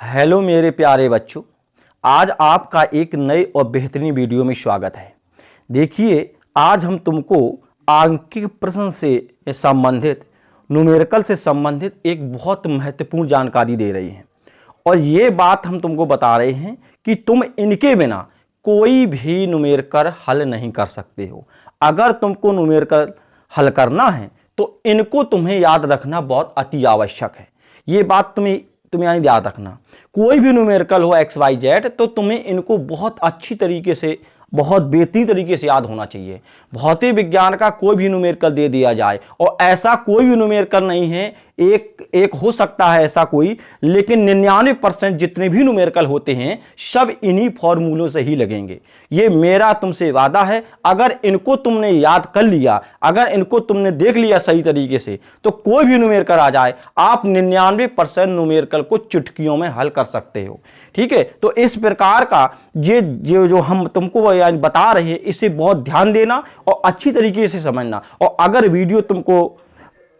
Hello मेरे प्यारे बच्चों, आज आपका एक नए और बेहतरीन वीडियो में स्वागत है। देखिए, आज हम तुमको आंकिक प्रश्न से संबंधित, न्यूमेरिकल से संबंधित एक बहुत महत्वपूर्ण जानकारी दे रहे हैं और ये बात हम तुमको बता रहे हैं कि तुम इनके बिना कोई भी न्यूमेरिकल हल नहीं कर सकते हो। अगर तुमको न्यूमेरिकल हल करना है तो इनको तुम्हें याद रखना बहुत अति आवश्यक है। ये बात तुम्हें यानी याद रखना। कोई भी न्यूमेरिकल हो XYZ तो तुम्हें इनको बहुत अच्छी तरीके से, बहुत बेहतरीन तरीके से याद होना चाहिए। भौतिक विज्ञान का कोई भी न्यूमेरिकल दे दिया जाए और ऐसा कोई भी न्यूमेरिकल नहीं है, एक हो सकता है ऐसा कोई, लेकिन 99% जितने भी न्यूमेरिकल होते हैं सब इन्हीं फॉर्मूलों से ही लगेंगे। ये मेरा तुमसे वादा है। अगर इनको तुमने याद कर लिया, अगर इनको तुमने देख लिया सही तरीके से, तो कोई भी न्यूमेरिकल आ जाए आप 99% न्यूमेरिकल को चुटकियों में हल कर सकते हो। ठीक है, तो इस प्रकार का ये जो हम तुमको बता रहे हैं इसे बहुत ध्यान देना और अच्छी तरीके से समझना। और अगर वीडियो तुमको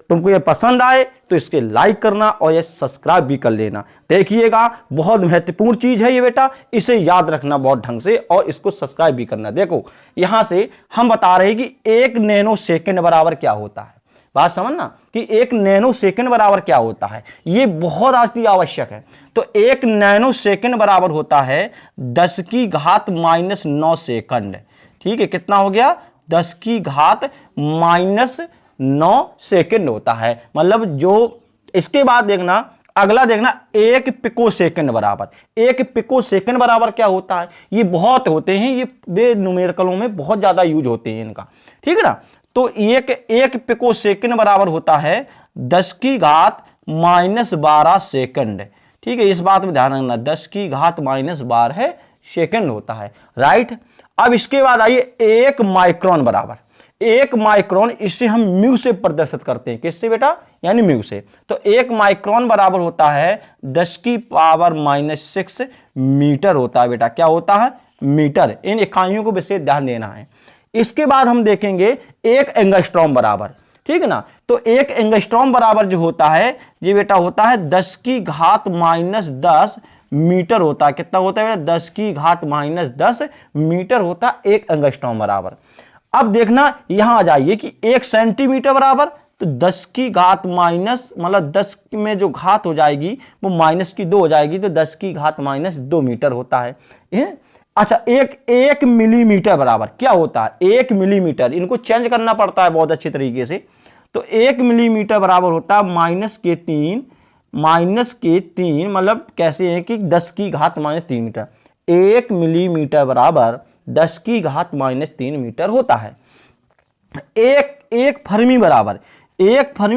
ये पसंद आए तो इसके लाइक करना और ये सब्सक्राइब भी कर लेना। देखिएगा, बहुत महत्वपूर्ण चीज है ये बेटा, इसे याद रखना बहुत ढंग से और इसको सब्सक्राइब भी करना। देखो, यहां से हम बता रहे हैं कि 1 नैनो सेकंड बराबर क्या होता है। बात समझना कि 1 नैनो सेकंड बराबर क्या होता है, ये बहुत अति आवश्यक है। तो 1 नैनो सेकंड बराबर होता है 10 की घात -9 सेकंड। ठीक है, कितना हो गया? 10 की घात -9 सेकंड होता है। मतलब जो इसके बाद देखना, अगला देखना 1 पिको सेकंड बराबर। 1 पिको सेकंड बराबर क्या होता है? ये बहुत होते हैं, ये वे न्यूमेरिकलों में बहुत ज्यादा यूज होते हैं इनका। ठीक है ना, तो एक पिको सेकंड बराबर होता है 10 की घात -12 सेकंड। ठीक है, इस बात में ध्यान रखना, 10 की घात -12 सेकंड होता है। राइट, अब इसके बाद आइए 1 माइक्रोन बराबर। 1 माइक्रोन, इससे हम म्यू से प्रदर्शित करते हैं। किससे बेटा? यानी म्यू से। तो 1 माइक्रोन बराबर होता है 10 की पावर -6 मीटर होता है बेटा। क्या होता है? मीटर। इन इकाइयों को विशेष ध्यान देना है। इसके बाद हम देखेंगे 1 एंगस्ट्रॉम बराबर। ठीक है ना, तो 1 एंगस्ट्रॉम बराबर जो होता है ये बेटा होता है 10 की घात -10 मीटर होता है। कितना होता है? 10 की घात -10 मीटर होता है 1 एंगस्ट्रॉम बराबर। अब देखना, यहां आ जाइए कि 1 सेंटीमीटर बराबर, तो 10 की घात मतलब 10 में जो घात हो जाएगी वो -2 हो जाएगी, तो 10 की घात -2 मीटर होता है। अच्छा, 1 मिलीमीटर बराबर क्या होता है? 1 मिलीमीटर, इनको चेंज करना पड़ता है बहुत अच्छे तरीके से। तो 1 मिलीमीटर बराबर होता है -3 मतलब कैसे है कि 10 की घात -3 मीटर। 1 मिलीमीटर बराबर 10 की घात -3 मीटर होता है। एक फर्मी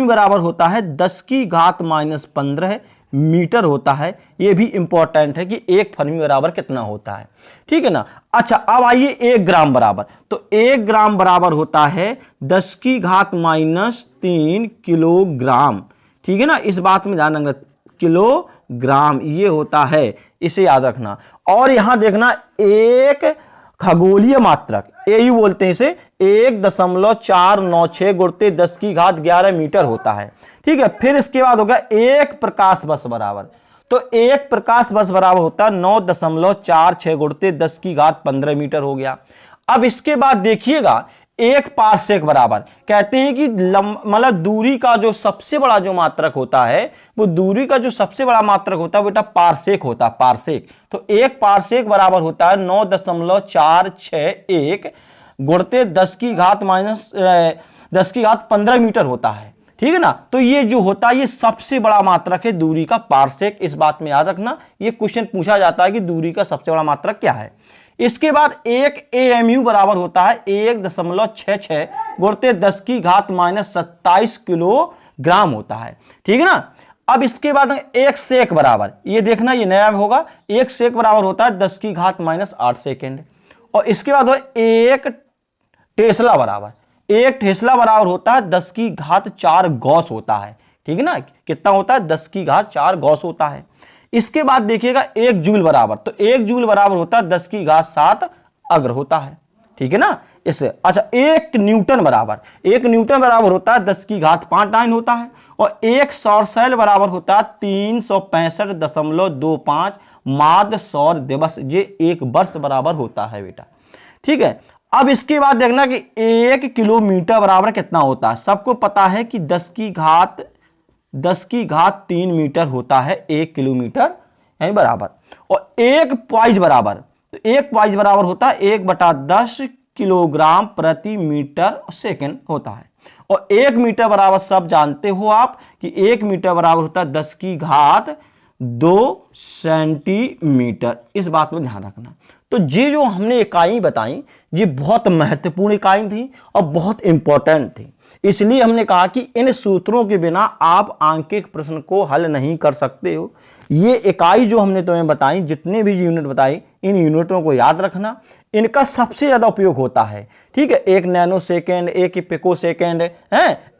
बराबर होता है 10 की घात -15 मीटर होता है। यह भी इंपॉर्टेंट है कि 1 फर्मी बराबर कितना होता है। ठीक है ना। अच्छा, अब आइए 1 ग्राम बराबर। तो 1 ग्राम बराबर होता है 10 की घात -3 किलोग्राम। ठीक है ना, इस बात में ध्यान रखना, किलोग्राम ये होता है, इसे याद रखना। और यहां देखना, एक खगोलीय मात्रक, यही बोलते हैं इसे, 1.496 गुणित 10 की घात 11 मीटर होता है। ठीक है, फिर इसके बाद होगा 1 प्रकाश वर्ष बराबर। तो 1 प्रकाश वर्ष बराबर होता है 9.46 गुणित 10 की घात 15 मीटर हो गया। अब इसके बाद देखिएगा 1 पारसेक बराबर, कहते हैं कि मतलब दूरी का जो सबसे बड़ा जो मात्रक होता है, वो दूरी का जो सबसे बड़ा मात्रक होता है बेटा पारसेक होता है, पारसेक। तो 1 पारसेक बराबर होता है 9.461 गुणित 10 की घात 15 मीटर होता है। ठीक है ना, तो ये जो होता है ये सबसे बड़ा मात्रक है दूरी का, पारसेक। इस बात में याद रखना, ये क्वेश्चन पूछा जाता है कि दूरी का सबसे बड़ा मात्रक क्या है। इसके बाद 1 AMU बराबर होता है 1.66 गुणित 10 की घात -27 किलोग्राम होता है। ठीक है ना। अब इसके बाद 1 सेक बराबर, ये देखना ये नया होगा, 1 सेक बराबर होता है 10 की घात -8 सेकेंड। और इसके बाद 1 टेस्ला बराबर, 1 टेस्ला बराबर होता है 10 की घात 4 गॉस होता है। ठीक है ना, कितना होता है? 10 की घात 4 गॉस होता है। इसके बाद देखिएगा 1 जूल बराबर, तो 1 जूल बराबर होता है 10 की घात 7 अग्र होता है। ठीक है ना, इससे। अच्छा, 1 न्यूटन बराबर, 1 न्यूटन बराबर होता है 10 की घात 5 डाइन होता है। और एक सौर सेल बराबर होता है 365.25 माध्य सौर दिवस। ये एक वर्ष बराबर होता है बेटा। ठीक है, अब इसके बाद देखना कि 1 किलोमीटर बराबर कितना होता है। सबको पता है कि 10 की घात 3 मीटर होता है 1 किलोमीटर यानी बराबर। और एक पाइज बराबर, तो एक पाइज बराबर होता है 1/10 किलोग्राम प्रति मीटर सेकंड होता है। और 1 मीटर बराबर सब जानते हो आप कि 1 मीटर बराबर होता है 10 की घात 2 सेंटीमीटर। इस बात में ध्यान रखना। तो ये जो हमने इकाई बताई ये बहुत महत्वपूर्ण इकाई थी और बहुत इंपॉर्टेंट थी। इसलिए हमने कहा कि इन सूत्रों के बिना आप आंकिक प्रश्न को हल नहीं कर सकते हो। ये इकाई जो हमने तुम्हें बताई, जितने भी यूनिट बताई, इन यूनिटों को याद रखना। इनका सबसे ज्यादा उपयोग होता है। ठीक है, 1 नैनो सेकेंड, 1 पिको सेकेंड है,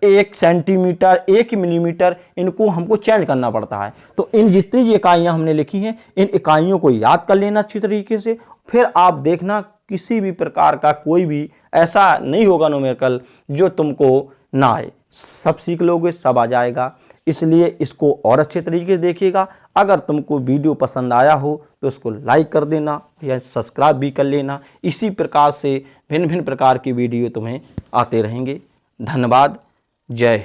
1 सेंटीमीटर, 1 मिलीमीटर, इनको हमको चेंज करना पड़ता है। तो इन जितनी इकाइयां हमने लिखी हैं, इन इकाइयों को याद कर लेना अच्छी तरीके से। फिर आप देखना किसी भी प्रकार का कोई भी ऐसा नहीं होगा न्यूमेरिकल जो तुमको ना आए। सब सीख लोगे, सब आ जाएगा। इसलिए इसको और अच्छे तरीके से देखिएगा। अगर तुमको वीडियो पसंद आया हो तो इसको लाइक कर देना या सब्सक्राइब भी कर लेना। इसी प्रकार से भिन्न भिन्न प्रकार की वीडियो तुम्हें आते रहेंगे। धन्यवाद। जय हिंद।